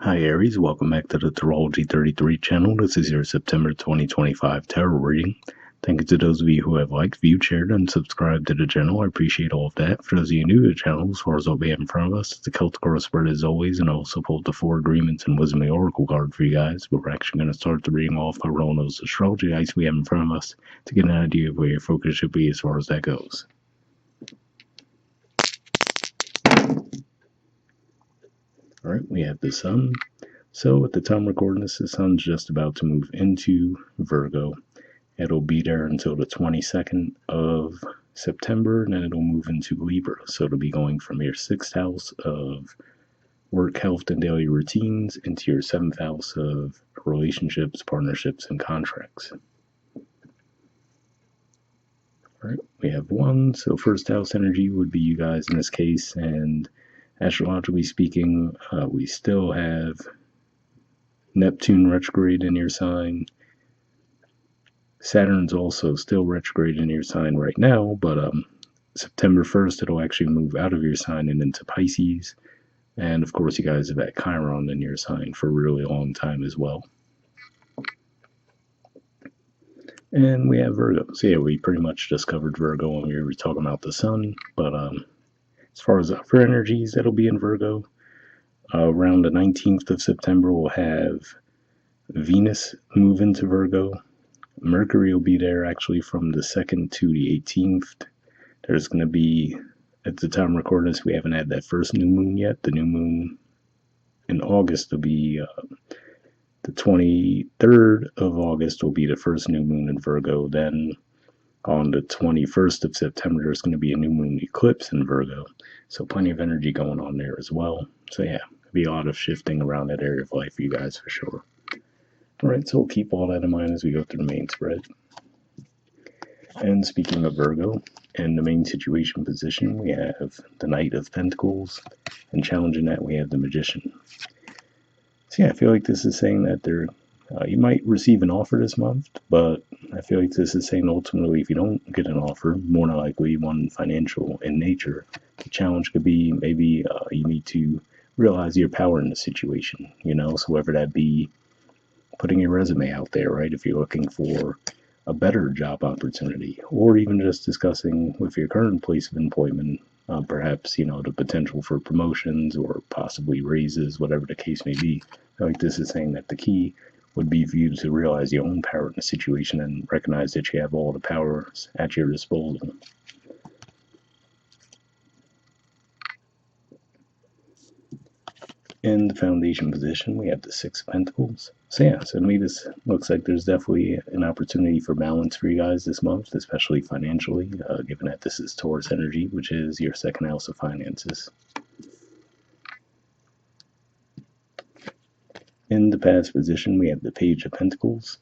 Hi Aries, welcome back to the Astrology 33 channel. This is your September 2025 tarot reading. Thank you to those of you who have liked, viewed, shared, and subscribed to the channel. I appreciate all of that. For those of you new to the channel, as far as what we have in front of us, it's a Celtic Oracle spread as always, and I also pulled the 4 agreements and Wisdom of the Oracle card for you guys. But we're actually going to start the reading off by rolling those astrology dice we have in front of us to get an idea of where your focus should be as far as that goes. Alright, we have the Sun. So at the time recording this, the Sun's just about to move into Virgo. It'll be there until the 22nd of September, and then it'll move into Libra. So it'll be going from your 6th house of work, health, and daily routines into your 7th house of relationships, partnerships, and contracts. All right, we have 1. So first house energy would be you guys in this case, and astrologically speaking, we still have Neptune retrograde in your sign. Saturn's also still retrograde in your sign right now, but September 1st, it'll actually move out of your sign and into Pisces. And of course, you guys have had Chiron in your sign for a really long time as well. And we have Virgo. So yeah, we pretty much just covered Virgo when we were talking about the Sun. But as far as upper energies that'll be in Virgo, around the 19th of September, we'll have Venus move into Virgo. Mercury will be there actually from the 2nd to the 18th. There's going to be, at the time recording this, we haven't had that first new moon yet. The new moon in August will be the 23rd of August will be the first new moon in Virgo. Then on the 21st of September, there's going to be a new moon eclipse in Virgo. So plenty of energy going on there as well. So yeah, there'll be a lot of shifting around that area of life for you guys for sure. Alright, so we'll keep all that in mind as we go through the main spread. And speaking of Virgo, in the main situation position, we have the Knight of Pentacles, and challenging that, we have the Magician. So yeah, I feel like this is saying that you might receive an offer this month, but I feel like this is saying ultimately if you don't get an offer, more than likely one financial in nature, the challenge could be maybe you need to realize your power in the situation, so whether that be putting your resume out there, right, if you're looking for a better job opportunity, or even just discussing with your current place of employment, perhaps, the potential for promotions or possibly raises, whatever the case may be. I feel like this is saying that the key would be for you to realize your own power in the situation and recognize that you have all the powers at your disposal. In the foundation position, we have the 6 of Pentacles. So yeah, so to me this looks like there's definitely an opportunity for balance for you guys this month, especially financially, given that this is Taurus energy, which is your 2nd house of finances. In the past position, we have the Page of Pentacles.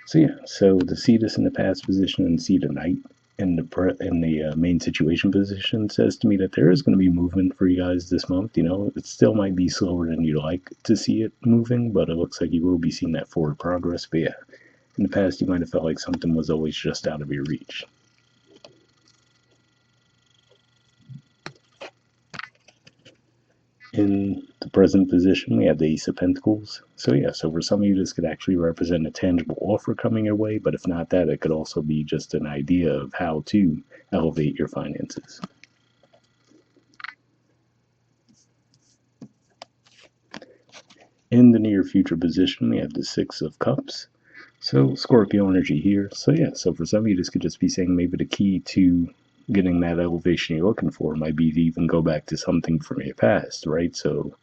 So yeah, so to see this in the past position and see the Knight in the main situation position says to me that there is going to be movement for you guys this month. It still might be slower than you'd like to see it moving, but it looks like you will be seeing that forward progress. But yeah, in the past you might have felt like something was always just out of your reach. In the present position, we have the Ace of Pentacles. So yeah, so for some of you, this could actually represent a tangible offer coming your way, but if not that, it could also be just an idea of how to elevate your finances. In the near future position, we have the 6 of Cups. So Scorpio energy here. So yeah, so for some of you, this could just be saying maybe the key to getting that elevation you're looking for might be to even go back to something from your past, right? So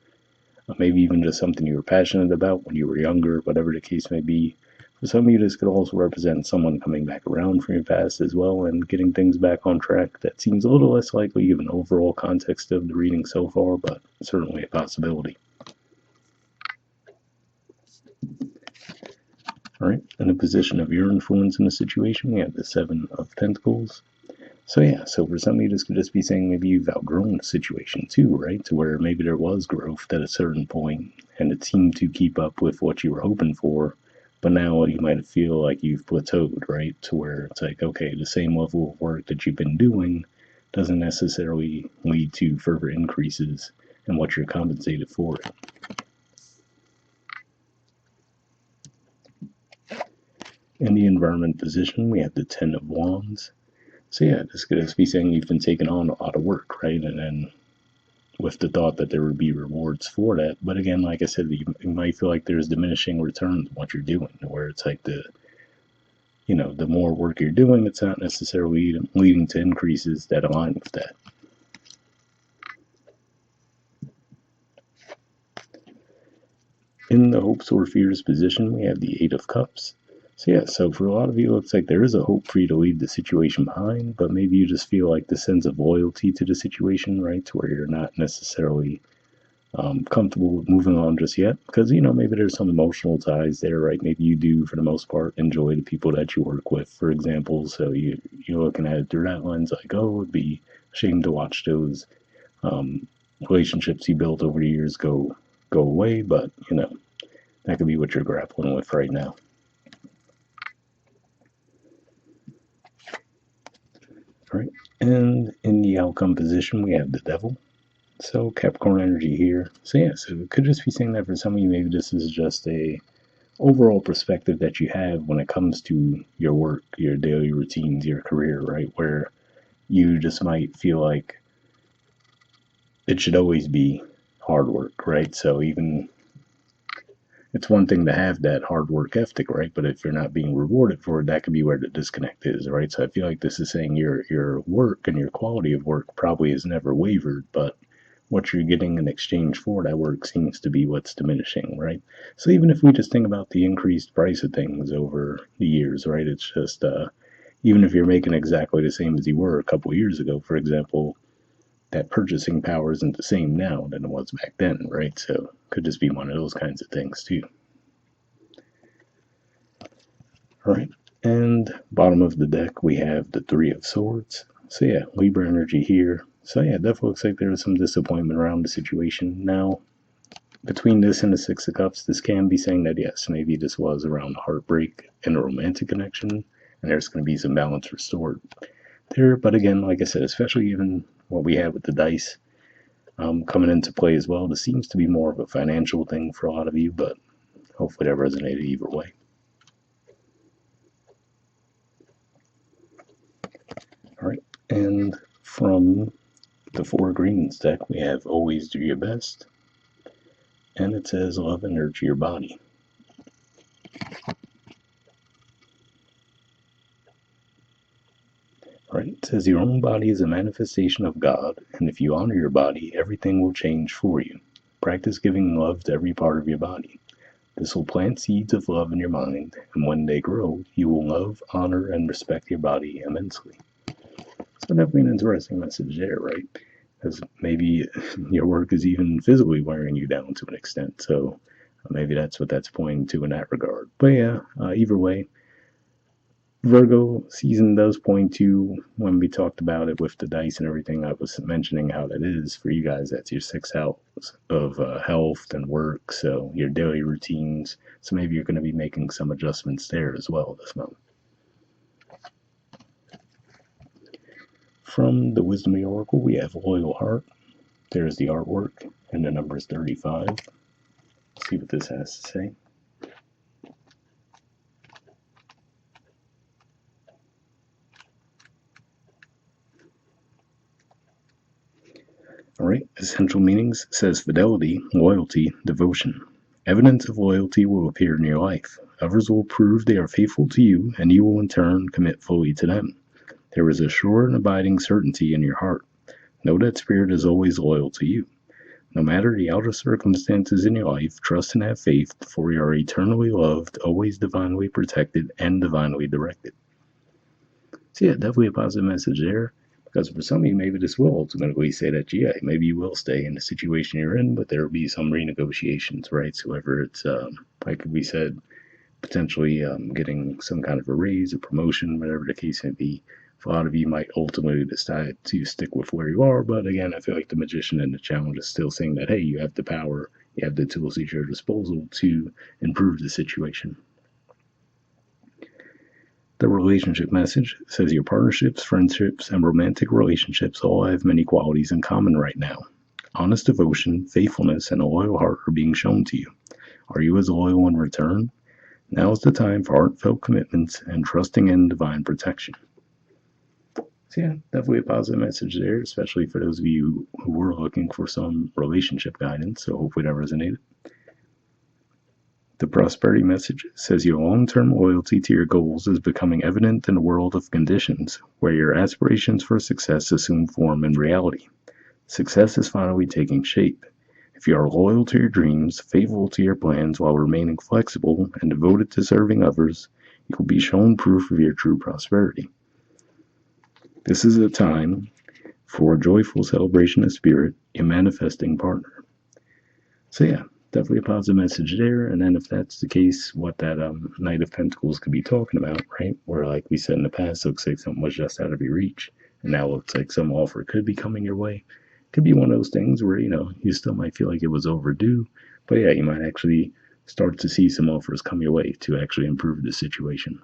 maybe even just something you were passionate about when you were younger, whatever the case may be. For some of you, this could also represent someone coming back around from your past as well and getting things back on track. That seems a little less likely given the overall context of the reading so far, but certainly a possibility. Alright, in the position of your influence in the situation, we have the 7 of Pentacles. So yeah, so for some of you, this could just be saying maybe you've outgrown the situation too, right? To where maybe there was growth at a certain point, and it seemed to keep up with what you were hoping for, but now you might feel like you've plateaued, right? To where it's like, okay, the same level of work that you've been doing doesn't necessarily lead to further increases in what you're compensated for. In the environment position, we have the Ten of Wands. So yeah, this could just be saying you've been taking on a lot of work, right? And then with the thought that there would be rewards for that. But again, like I said, you might feel like there's diminishing returns on what you're doing, where it's like the more work you're doing, it's not necessarily leading to increases that align with that. In the hopes or fears position, we have the Eight of Cups. So yeah, so for a lot of you, it looks like there is a hope for you to leave the situation behind, but maybe you just feel like the sense of loyalty to the situation, right? To where you're not necessarily comfortable with moving on just yet, because maybe there's some emotional ties there, right? Maybe you do, for the most part, enjoy the people that you work with, for example. So you're looking at it through that lens, like, oh, it would be a shame to watch those um, relationships you built over the years go away, but that could be what you're grappling with right now. All right, and in the outcome position, we have the Devil. So Capricorn energy here. So yeah, so it could just be saying that for some of you, maybe this is just a overall perspective that you have when it comes to your work, your daily routines, your career, right? Where you just might feel like it should always be hard work, right? So even it's one thing to have that hard work ethic, right? But if you're not being rewarded for it, that could be where the disconnect is, right? So I feel like this is saying your work and your quality of work probably has never wavered, but what you're getting in exchange for that work seems to be what's diminishing, right? So even if we just think about the increased price of things over the years, right? It's just even if you're making exactly the same as you were a couple of years ago, for example, that purchasing power isn't the same now than it was back then, right? So could just be one of those kinds of things too. All right, and bottom of the deck we have the Three of Swords. So yeah, Libra energy here. So yeah, it definitely looks like there is some disappointment around the situation. Now, between this and the Six of Cups, this can be saying that yes, maybe this was around heartbreak and a romantic connection, and there's going to be some balance restored there. But again, like I said, especially even what we have with the dice coming into play as well, this seems to be more of a financial thing for a lot of you, but hopefully that resonated either way. All right, and from the Four Agreements deck, we have Always Do Your Best, and it says love and nurture your body. Right? It says your own body is a manifestation of God, and if you honor your body, everything will change for you. Practice giving love to every part of your body. This will plant seeds of love in your mind, and when they grow, you will love, honor, and respect your body immensely. So definitely an interesting message there, right? Because maybe your work is even physically wearing you down to an extent. So maybe that's what that's pointing to in that regard. But yeah, either way, Virgo season does point to when we talked about it with the dice and everything. I was mentioning how that is for you guys. That's your 6 house of health and work, so your daily routines. So maybe you're going to be making some adjustments there as well this month. From the Wisdom of the Oracle, we have Loyal Heart. There's the artwork, and the number is 35. Let's see what this has to say. All right, essential meanings says fidelity, loyalty, devotion. Evidence of loyalty will appear in your life. Others will prove they are faithful to you, and you will in turn commit fully to them. There is a sure and abiding certainty in your heart. Know that Spirit is always loyal to you. No matter the outer circumstances in your life, trust and have faith, for you are eternally loved, always divinely protected, and divinely directed. So yeah, definitely a positive message there. Because for some of you, maybe this will ultimately say that, yeah, maybe you will stay in the situation you're in, but there will be some renegotiations, right? So whether it's, like we said, potentially getting some kind of a raise, a promotion, whatever the case may be. For a lot of you might ultimately decide to stick with where you are, but again, I feel like the magician and the challenge is still saying that, hey, you have the power, you have the tools at your disposal to improve the situation. The relationship message says your partnerships, friendships, and romantic relationships all have many qualities in common right now. Honest devotion, faithfulness, and a loyal heart are being shown to you. Are you as loyal in return? Now is the time for heartfelt commitments and trusting in divine protection. So yeah, definitely a positive message there, especially for those of you who were looking for some relationship guidance. So hopefully that resonated. The prosperity message says your long-term loyalty to your goals is becoming evident in a world of conditions where your aspirations for success assume form and reality. Success is finally taking shape. If you are loyal to your dreams, faithful to your plans while remaining flexible and devoted to serving others, you will be shown proof of your true prosperity. This is a time for a joyful celebration of spirit, a manifesting partner. So yeah, definitely a positive message there. And then if that's the case, what that Knight of Pentacles could be talking about, right? Where like we said in the past, looks like something was just out of your reach, and now looks like some offer could be coming your way. Could be one of those things where you still might feel like it was overdue, but yeah, you might actually start to see some offers come your way to actually improve the situation.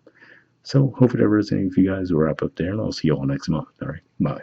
So hopefully that resonates with you guys. We'll wrap up there, and I'll see you all next month. All right, bye.